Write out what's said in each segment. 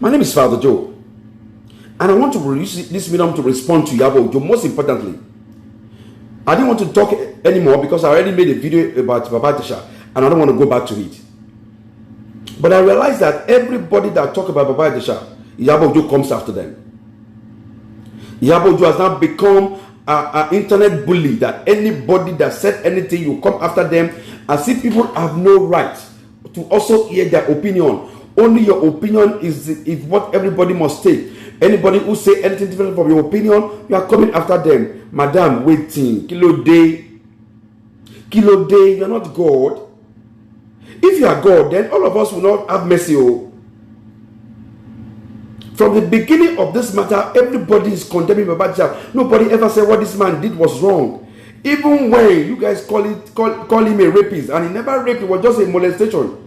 My name is Father Joe, and I want to use this medium to respond to Iyabo Ojo. Most importantly, I didn't want to talk anymore because I already made a video about Baba Ijesha, and I don't want to go back to it. But I realized that everybody that talk about Baba Ijesha, Iyabo Ojo comes after them. Iyabo Ojo has now become an internet bully, that anybody that said anything, you come after them, as if people have no right to also hear their opinion. Only your opinion is what everybody must take. Anybody who say anything different from your opinion, you are coming after them. Madam, waiting. Kilo day, you are not God. If you are God, then all of us will not have mercy. From the beginning of this matter, everybody is condemning Baba Ijesha. Nobody ever said what this man did was wrong. Even when you guys call him a rapist, and he never raped, it was just a molestation.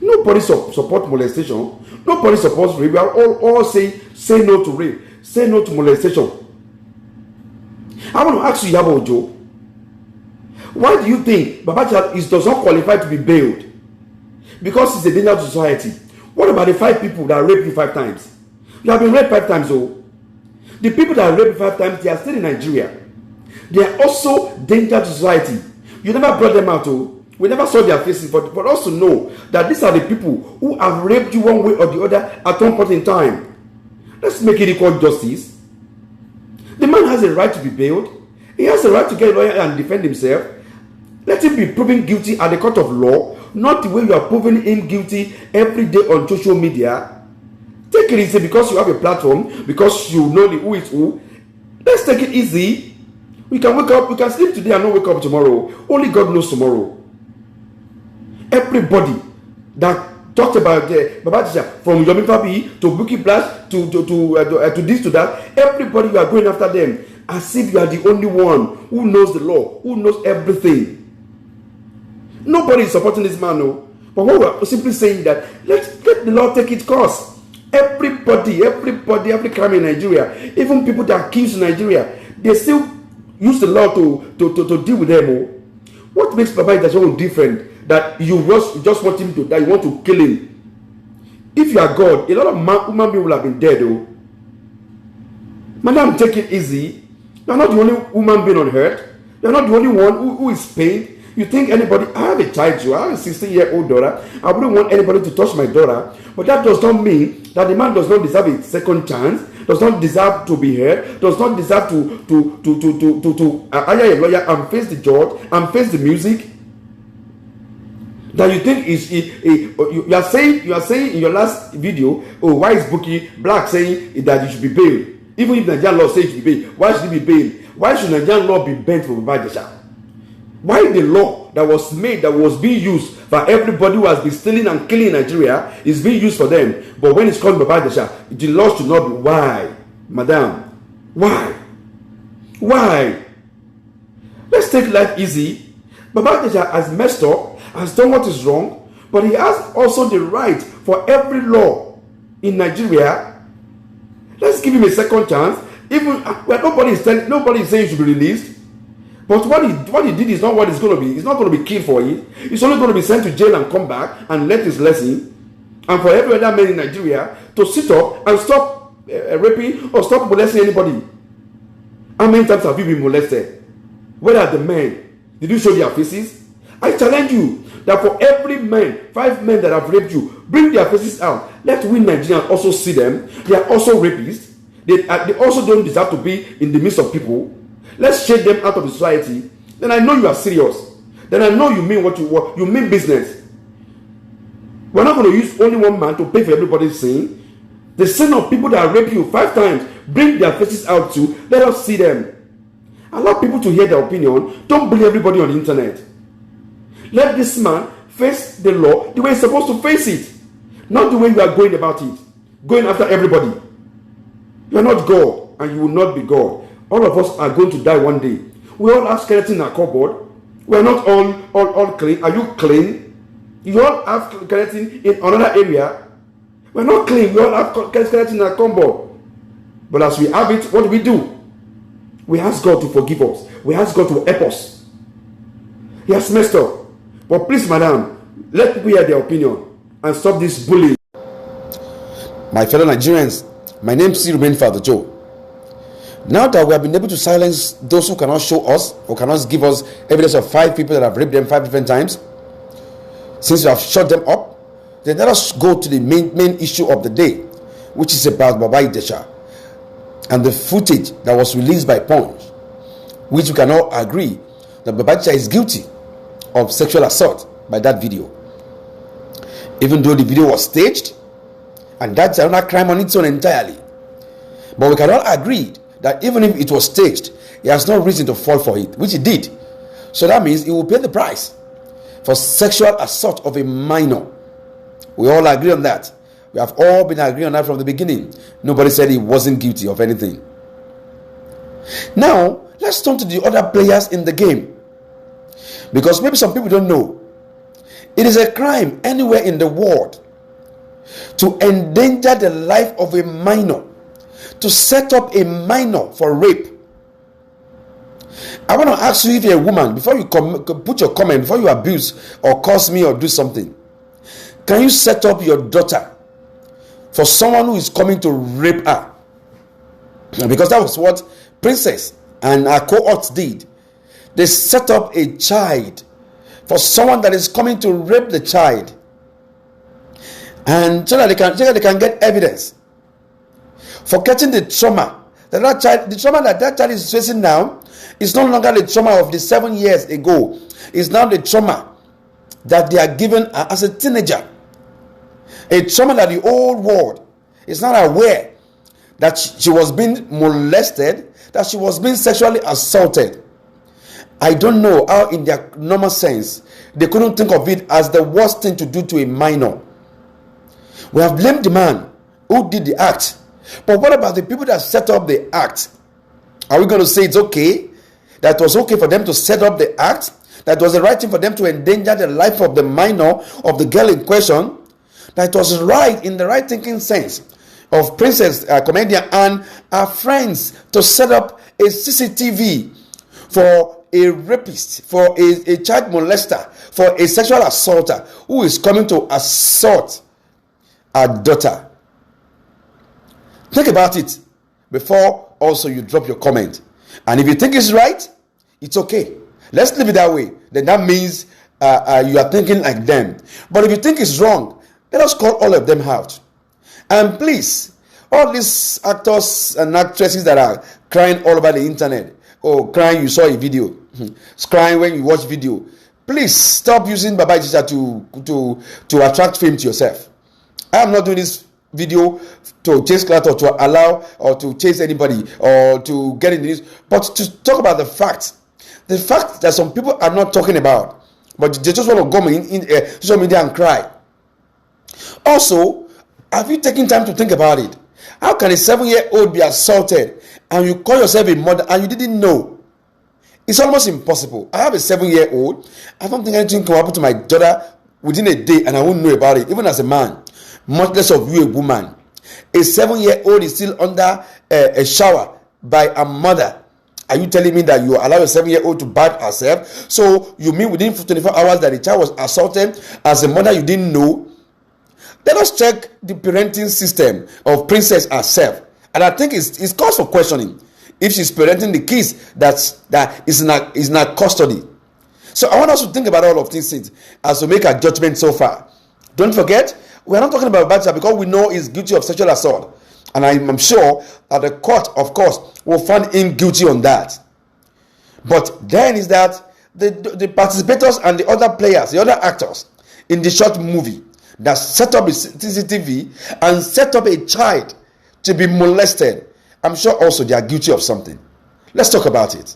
Nobody support molestation. Nobody supports rape. We are all say no to rape. Say no to molestation. I want to ask you, Iyabo Ojo, why do you think Baba Ijesha does not qualify to be bailed? Because he's a danger to society. What about the 5 people that raped you 5 times? You have been raped 5 times, oh. The people that raped you 5 times, they are still in Nigeria. They are also danger to society. You never brought them out, oh. We never saw their faces, but for us to know that these are the people who have raped you one way or the other at one point in time. Let's make it equal justice. The man has a right to be bailed. He has a right to get a lawyer and defend himself. Let him be proven guilty at the court of law, not the way you are proving him guilty every day on social media. Take it easy because you have a platform, because you know who is who. Let's take it easy. We can wake up, we can sleep today and not wake up tomorrow. Only God knows tomorrow. Everybody that talked about Baba Ijesha, from Yomi Fabi to Buki Blast to this to that, everybody, you are going after them as if you are the only one who knows the law, who knows everything. Nobody is supporting this man, no. But what we are simply saying that let the law take its course. Everybody, every crime in Nigeria, even people that are killed in Nigeria, they still use the law to deal with them. Oh. What makes Baba Ijesha so different? That you just want him to die, you want to kill him. If you are God, a lot of human beings will have been dead, though. Madam, take it easy. You are not the only human being on earth. You are not the only one who is pained. You think anybody, I have a child, I have a 16-year-old daughter. I wouldn't want anybody to touch my daughter. But that does not mean that the man does not deserve a second chance, does not deserve to be heard, does not deserve to hire a lawyer and face the judge and face the music. That you think you are saying in your last video, oh, why is Buki Black saying that you should be bailed? Even if Nigerian law says you should be bailed, why should he be bailed? Why should Nigerian law be bent for Baba Ijesha? Why the law that was made, that was being used for everybody who has been stealing and killing in Nigeria, is being used for them? But when it's called Baba Ijesha, the law should not be. Why, madam? Why? Let's take life easy. Baba Ijesha has messed up, has done what is wrong, but he has also the right for every law in Nigeria. Let's give him a second chance. Even when nobody is saying he should be released. But what he did is not what it's going to be. It's not going to be killed for it. It's only going to be sent to jail and come back and learn his lesson. And for every other man in Nigeria to sit up and stop raping or stop molesting anybody. How many times have you been molested? Where are the men? Did you show their faces? I challenge you that for every man, 5 men that have raped you, bring their faces out. Let we Nigerians also see them. They are also rapists. They also don't deserve to be in the midst of people. Let's shake them out of the society. Then I know you are serious. Then I know you mean what you mean business. We're not going to use only one man to pay for everybody's sin. The sin of people that rape you 5 times, bring their faces out too. Let us see them. Allow people to hear their opinion. Don't bully everybody on the internet. Let this man face the law the way he's supposed to face it. Not the way you are going about it. Going after everybody. You are not God, and you will not be God. All of us are going to die one day. We all have skeleton in our cupboard. We are not all clean. Are you clean? You all have skeleton in another area. We are not clean. We all have skeleton in our cupboard. But as we have it, what do? We ask God to forgive us. We ask God to help us. He has messed up. But please, madam, let people hear their opinion and stop this bullying. My fellow Nigerians, my name still remains Father Joe. Now that we have been able to silence those who cannot show us or cannot give us evidence of 5 people that have raped them 5 different times, since we have shut them up, then let us go to the main issue of the day, which is about Baba Ijesha and the footage that was released by Punch, which we can all agree that Baba Ijesha is guilty of sexual assault by that video. Even though the video was staged, and that's another crime on its own entirely. But we can all agree that even if it was staged, he has no reason to fall for it, which he did. So that means he will pay the price for sexual assault of a minor. We all agree on that. We have all been agreeing on that from the beginning. Nobody said he wasn't guilty of anything. Now, let's turn to the other players in the game. Because maybe some people don't know. It is a crime anywhere in the world to endanger the life of a minor, to set up a minor for rape. I want to ask you, if you're a woman, before you put your comment, before you abuse or curse me or do something, can you set up your daughter for someone who is coming to rape her? Because that was what Princess and her cohorts did. They set up a child for someone that is coming to rape the child, and so that they can get evidence, forgetting the trauma that child is facing now. Is no longer the trauma of the 7 years ago. It's now the trauma that they are given as a teenager, a trauma that the whole world is not aware that she was being molested, that she was being sexually assaulted. I don't know how in their normal sense they couldn't think of it as the worst thing to do to a minor. We have blamed the man who did the act, but what about the people that set up the act? Are we going to say it's okay, that it was okay for them to set up the act, that it was the right thing for them to endanger the life of the minor, of the girl in question, that it was right in the right thinking sense of Princess comedian and her friends to set up a CCTV for a rapist, for a child molester, for a sexual assaulter who is coming to assault our daughter? Think about it before also you drop your comment. And if you think it's right, it's okay. Let's leave it that way. Then that means you are thinking like them. But if you think it's wrong, let us call all of them out. And please, all these actors and actresses that are crying all over the internet, or crying you saw a video, crying when you watch video, please stop using Baba Ijesha to attract fame to yourself. I am not doing this video to chase clout or to allow or to chase anybody or to get in this, but to talk about the fact that some people are not talking about, but they just want to go in social media and cry. Also, have you taken time to think about it? How can a 7-year-old be assaulted and you call yourself a mother and you didn't know? It's almost impossible. I have a 7-year-old. I don't think anything can happen to my daughter within a day and I won't know about it, even as a man, much less of you, a woman. A 7-year-old is still under a shower by a mother. Are you telling me that you allow a 7-year-old to bathe herself? So you mean within 24 hours that the child was assaulted, as a mother you didn't know? Let us check the parenting system of Princess herself. And I think it's cause for questioning if she's parenting the kids that is in her custody. So I want us to think about all of these things as to make a judgment so far. Don't forget, we are not talking about Ijesha because we know he's guilty of sexual assault. And I'm sure that the court, of course, will find him guilty on that. But then is that the participators and the other players, the other actors in the short movie that set up a CCTV and set up a child to be molested, I'm sure also they are guilty of something. Let's talk about it.